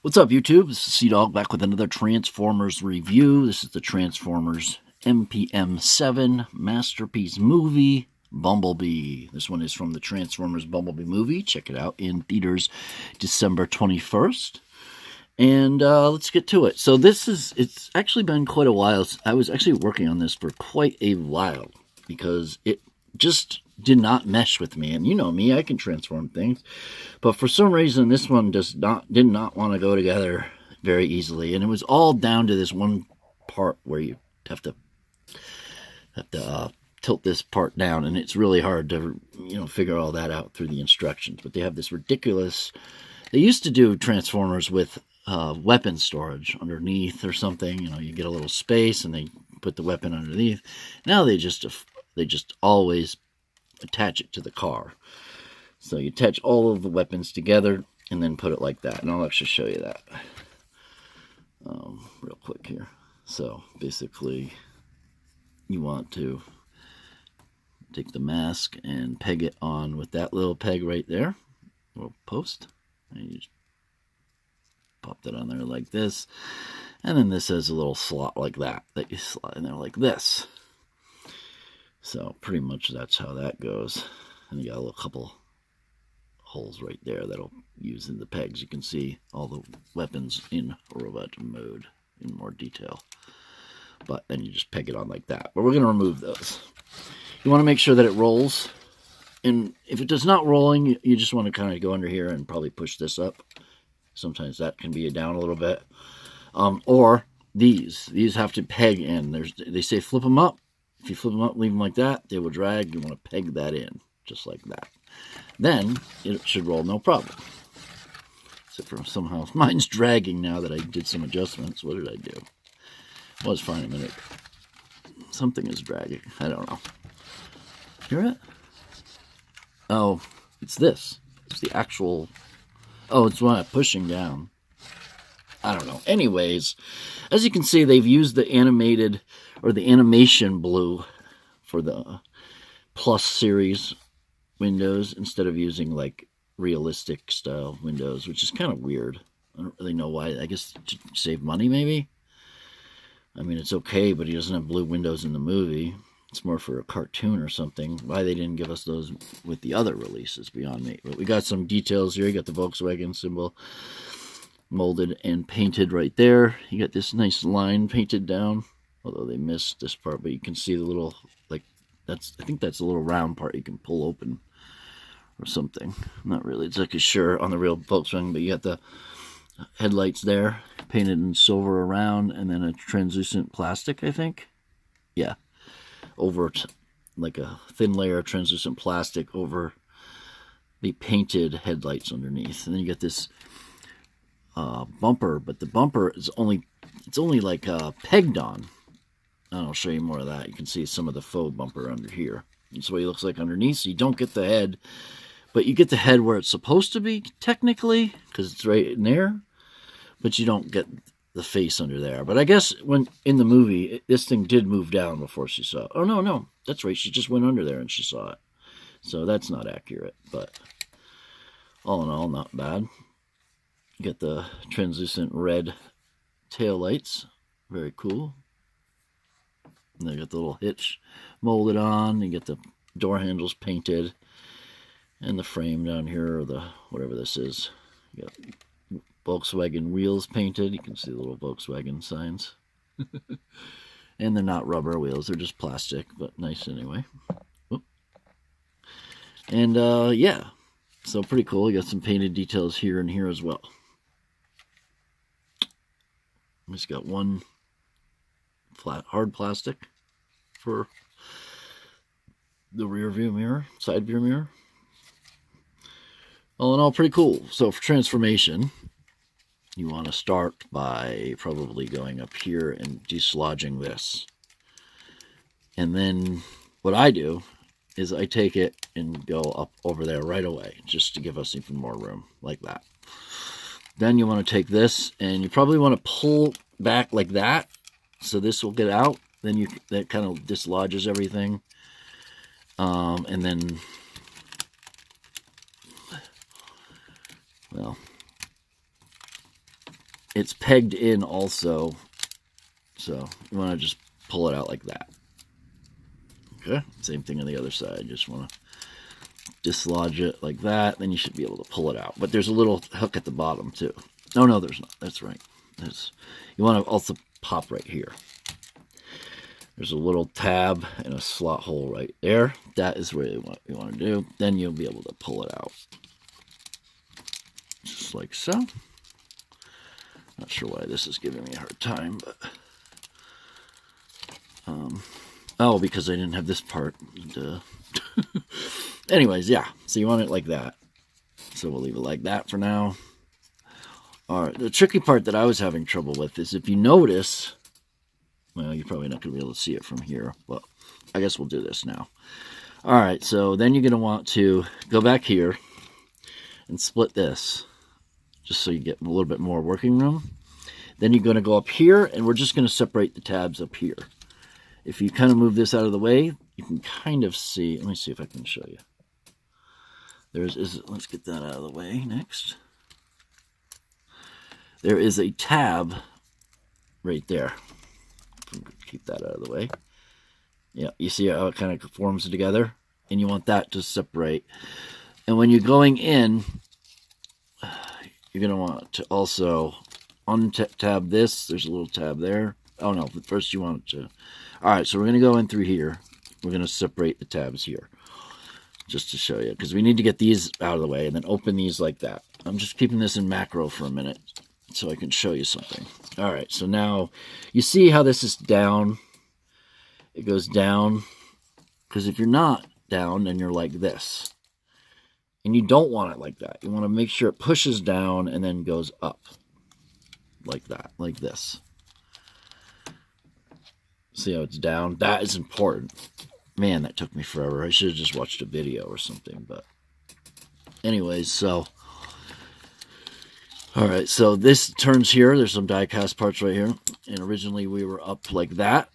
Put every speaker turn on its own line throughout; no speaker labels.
What's up, YouTube? This is Cdog back with another Transformers review. This is the Transformers MPM-7 masterpiece movie, Bumblebee. This one is from the Transformers Bumblebee movie. Check it out in theaters December 21st. And let's get to it. So it's actually been quite a while. I was actually working on this for quite a while because it just did not mesh with me. And you know me, I can transform things. But for some reason, this one did not want to go together very easily. And it was all down to this one part where you have to tilt this part down. And it's really hard to, figure all that out through the instructions. But they have this ridiculous... They used to do Transformers with weapon storage underneath or something. You get a little space and they put the weapon underneath. Now they just always attach it to the car. So you attach all of the weapons together and then put it like that. And I'll actually show you that real quick here. So basically you want to take the mask and peg it on with that little peg right there, little post, and you just pop that on there like this. And then this has a little slot like that you slide in there like this. So pretty much that's how that goes. And you got a little couple holes right there that'll use in the pegs. You can see all the weapons in robot mode in more detail. But then you just peg it on like that. But we're going to remove those. You want to make sure that it rolls. And if it does not rolling, you just want to kind of go under here and probably push this up. Sometimes that can be down a little bit. Or these have to peg in. They say flip them up. If you flip them up, leave them like that, they will drag. You want to peg that in, just like that. Then it should roll no problem. Except for somehow mine's dragging now that I did some adjustments. What did I do? It was fine a minute. Something is dragging. I don't know. Hear it? Oh, it's this. It's the actual... Oh, it's when I'm pushing down. I don't know. Anyways, as you can see, they've used the animated or the animation blue for the Plus series windows instead of using like realistic style windows, which is kind of weird. I don't really know why. I guess to save money, maybe. I mean, it's okay, but he doesn't have blue windows in the movie. It's more for a cartoon or something. Why they didn't give us those with the other releases, beyond me. But we got some details here. You got the Volkswagen symbol molded and painted right there. You got this nice line painted down, although they missed this part, but you can see the little, like, I think that's a little round part you can pull open or something. Not really exactly sure on the real Volkswagen, but you got the headlights there painted in silver around, and then a translucent plastic, I think. Yeah, over like a thin layer of translucent plastic over the painted headlights underneath. And then you get this bumper, but the bumper is only like pegged on. And I'll show you more of that. You can see some of the faux bumper under here. That's what he looks like underneath. So you don't get the head, but you get the head where it's supposed to be technically, because it's right in there, but you don't get the face under there. But I guess when in the movie, this thing did move down before she saw it. Oh, no, that's right. She just went under there and she saw it. So that's not accurate, but all in all, not bad. You get the translucent red tail lights. Very cool. And they got the little hitch molded on. You get the door handles painted. And the frame down here, or the whatever this is. You got Volkswagen wheels painted. You can see the little Volkswagen signs. And they're not rubber wheels. They're just plastic, but nice anyway. Whoop. And yeah. So pretty cool. You got some painted details here and here as well. It's got one flat hard plastic for the rear view mirror, side view mirror. All in all, pretty cool. So for transformation, you want to start by probably going up here and dislodging this. And then what I do is I take it and go up over there right away, just to give us even more room, like that. Then you want to take this, and you probably want to pull back like that, so this will get out. Then that kind of dislodges everything. And then, well, it's pegged in also. So you want to just pull it out like that. Okay, same thing on the other side. Just want to dislodge it like that. Then you should be able to pull it out. But there's a little hook at the bottom too. Oh no, there's not. That's right. You want to also pop right here. There's a little tab and a slot hole right there. That is really what you want to do. Then you'll be able to pull it out. Just like so. Not sure why this is giving me a hard time, but... oh, because I didn't have this part. Anyways, yeah. So you want it like that. So we'll leave it like that for now. Alright, the tricky part that I was having trouble with is if you notice... Well, you're probably not going to be able to see it from here, but I guess we'll do this now. Alright, so then you're going to want to go back here and split this, just so you get a little bit more working room. Then you're going to go up here, and we're just going to separate the tabs up here. If you kind of move this out of the way, you can kind of see. Let me see if I can show you. Let's get that out of the way next. There is a tab right there. Keep that out of the way. Yeah, you see how it kind of forms together? And you want that to separate. And when you're going in, you're going to want to also untab this. There's a little tab there. Oh no, but first you want it to... Alright, so we're going to go in through here. We're going to separate the tabs here. Just to show you. Because we need to get these out of the way and then open these like that. I'm just keeping this in macro for a minute so I can show you something. Alright, so now you see how this is down. It goes down. Because if you're not down, then you're like this. And you don't want it like that. You want to make sure it pushes down and then goes up. Like that, like this. See how it's down? That is important. Man, that took me forever. I should have just watched a video or something. But anyways, so... Alright, so this turns here. There's some die cast parts right here. And originally we were up like that.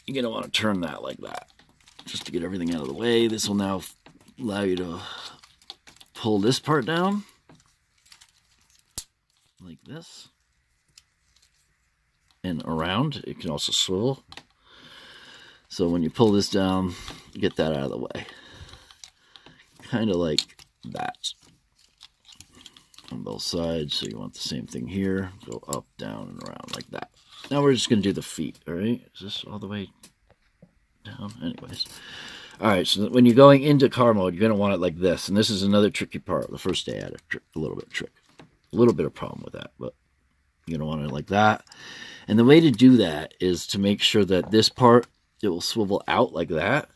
You're going to want to turn that like that. Just to get everything out of the way. This will now allow you to pull this part down. Like this. And around. It can also swivel. So when you pull this down, get that out of the way. Kind of like that. On both sides. So you want the same thing here. Go up, down, and around like that. Now we're just going to do the feet. Alright? Is this all the way down? Anyways. Alright, so when you're going into car mode, you're going to want it like this. And this is another tricky part. The first day I had a little bit of trick. A little bit of problem with that. But you're going to want it like that. And the way to do that is to make sure that this part, it will swivel out like that.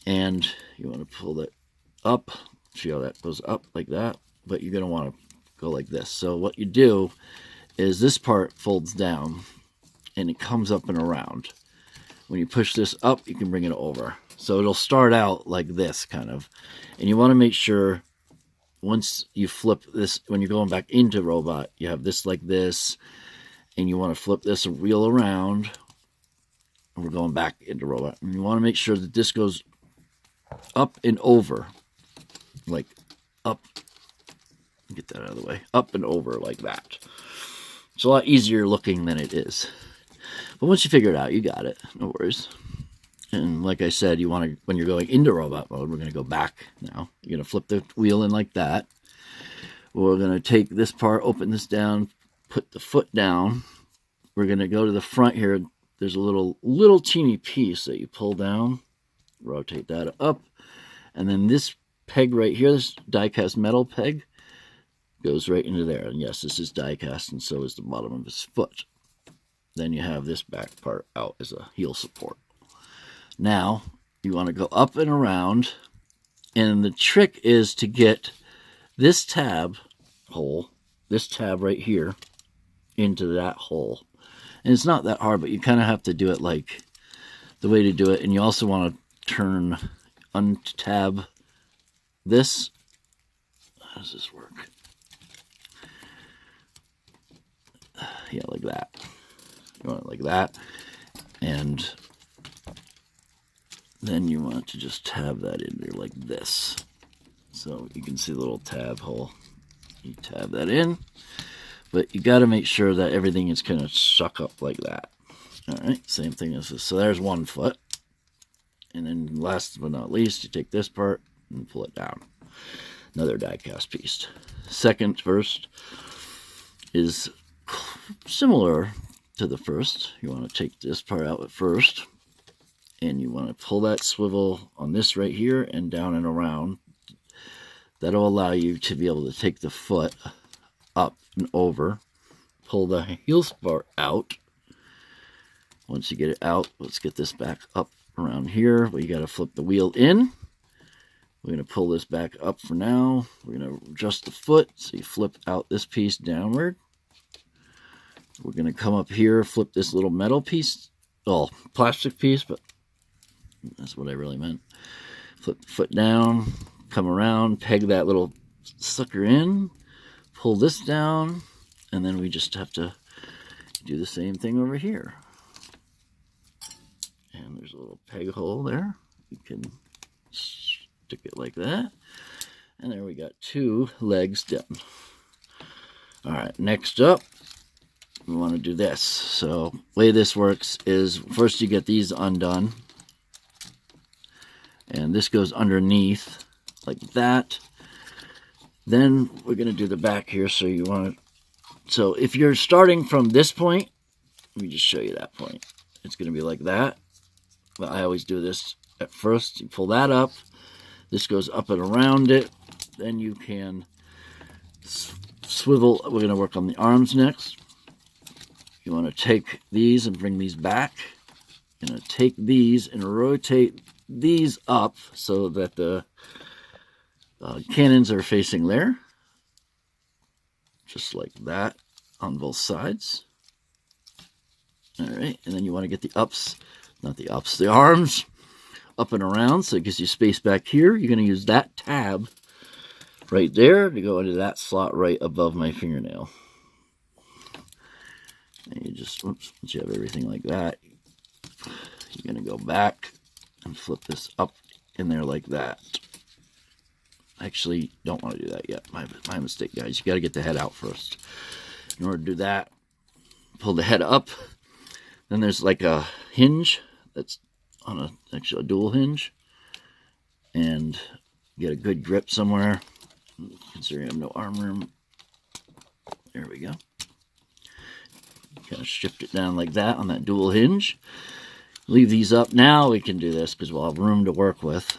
And you want to pull it up. See how that goes up like that. But you're going to want to go like this. So what you do is this part folds down. And it comes up and around. When you push this up, you can bring it over. So it'll start out like this kind of. And you want to make sure once you flip this, when you're going back into robot, you have this like this. And you want to flip this and wheel around. And we're going back into robot. And you want to make sure that this goes up and over. Like up. Get that out of the way. Up and over like that. It's a lot easier looking than it is. But once you figure it out, you got it. No worries. And like I said, you want to, when you're going into robot mode, we're going to go back now. You're going to flip the wheel in like that. We're going to take this part, open this down, put the foot down. We're going to go to the front here. There's a little teeny piece that you pull down. Rotate that up. And then this peg right here, this die-cast metal peg, goes right into there. And yes, this is die-cast, and so is the bottom of his foot. Then you have this back part out as a heel support. Now, you want to go up and around. And the trick is to get this tab hole, this tab right here, into that hole. And it's not that hard, but you kind of have to do it like the way to do it. And you also want to untab this. How does this work? Yeah, like that. You want it like that. And then you want to just tab that in there like this. So you can see the little tab hole. You tab that in. but you got to make sure that everything is kind of suck up like that. All right, same thing as this. So there's one foot. And then last but not least, you take this part and pull it down. Another die cast piece. Second first is similar to the first. You want to take this part out at first, and you want to pull that swivel on this right here and down and around. That'll allow you to be able to take the foot up and over, pull the heel part out. Once you get it out, let's get this back up around here. Well, you got to flip the wheel in. We're going to pull this back up for now. We're going to adjust the foot, so you flip out this piece downward. We're going to come up here, flip this little metal piece, well, plastic piece, but that's what I really meant. Flip the foot down, come around, peg that little sucker in, pull this down, and then we just have to do the same thing over here. And there's a little peg hole there. You can stick it like that. And there we got 2 legs done. All right, next up, we want to do this. So the way this works is first you get these undone. And this goes underneath like that. Then we're going to do the back here. So you want to, so if you're starting from this point, let me just show you that point. It's going to be like that. But I always do this at first. You pull that up. This goes up and around it. Then you can swivel. We're going to work on the arms next. You want to take these and bring these back. You're going to take these and rotate these up so that the cannons are facing there. Just like that on both sides. All right. And then you want to get the ups. Not the ups, the arms up and around, so it gives you space back here. You're going to use that tab right there to go into that slot right above my fingernail. And you just, oops, once you have everything like that, you're going to go back and flip this up in there like that. Actually, don't want to do that yet. My mistake, guys. You got to get the head out first. In order to do that, pull the head up. Then there's like a hinge that's on actually a dual hinge, and get a good grip somewhere. Considering I have no arm room, there we go. Kind of shift it down like that on that dual hinge. Leave these up. Now we can do this because we'll have room to work with.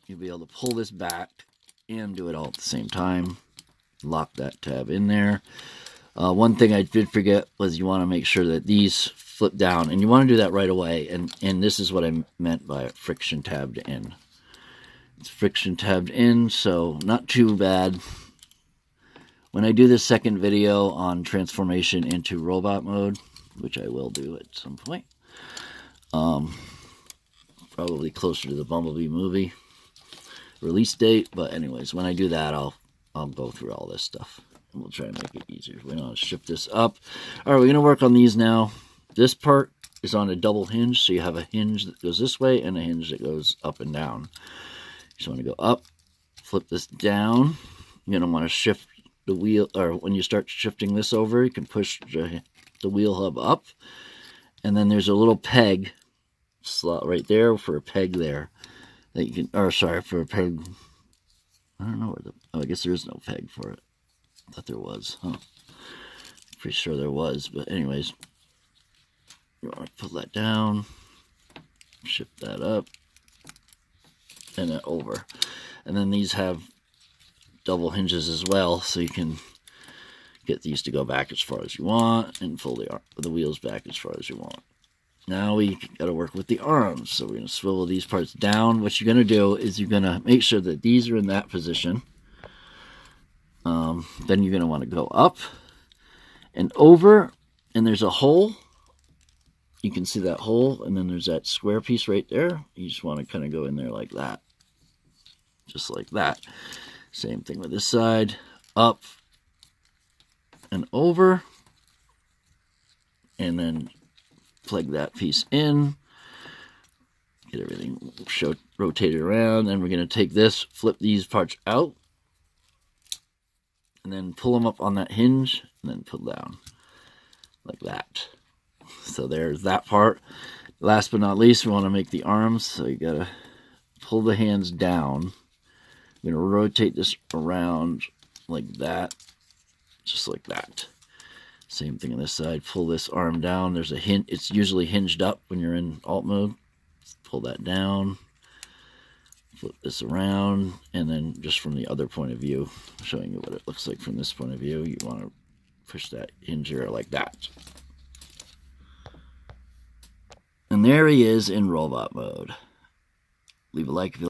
You'll be able to pull this back and do it all at the same time. Lock that tab in there. One thing I did forget was you want to make sure that these flip down, and you want to do that right away. And this is what I meant by friction tabbed in. It's friction tabbed in, so not too bad. When I do the second video on transformation into robot mode, which I will do at some point, probably closer to the Bumblebee movie release date. But anyways, when I do that, I'll go through all this stuff. We'll try and make it easier. We're going to shift this up. All right, we're going to work on these now. This part is on a double hinge, so you have a hinge that goes this way and a hinge that goes up and down. You just want to go up, flip this down. You're going to want to shift the wheel, or when you start shifting this over, you can push the wheel hub up. And then there's a little peg slot right there for a peg there. That you can, or sorry, for a peg. I don't know where the, oh, I guess there is no peg for it. I thought there was, huh? Pretty sure there was, but anyways, you want to pull that down, shift that up, and then over. And then these have double hinges as well, so you can get these to go back as far as you want and pull the wheels back as far as you want. Now we got to work with the arms, so we're going to swivel these parts down. What you're going to do is you're going to make sure that these are in that position. Then you're going to want to go up and over, and there's a hole. You can see that hole, and then there's that square piece right there. You just want to kind of go in there like that. Just like that. Same thing with this side. Up and over. And then plug that piece in. Get everything rotated around. And we're going to take this, flip these parts out. And then pull them up on that hinge. and then pull down like that. So there's that part. Last but not least, we want to make the arms, so you gotta pull the hands down. I'm gonna rotate this around like that, just like that. Same thing on this side. Pull this arm down. There's a hint. It's usually hinged up when you're in alt mode. Pull that down. Flip this around, and then just from the other point of view, showing you what it looks like from this point of view, you want to push that hinger like that. And there he is in robot mode. Leave a like if you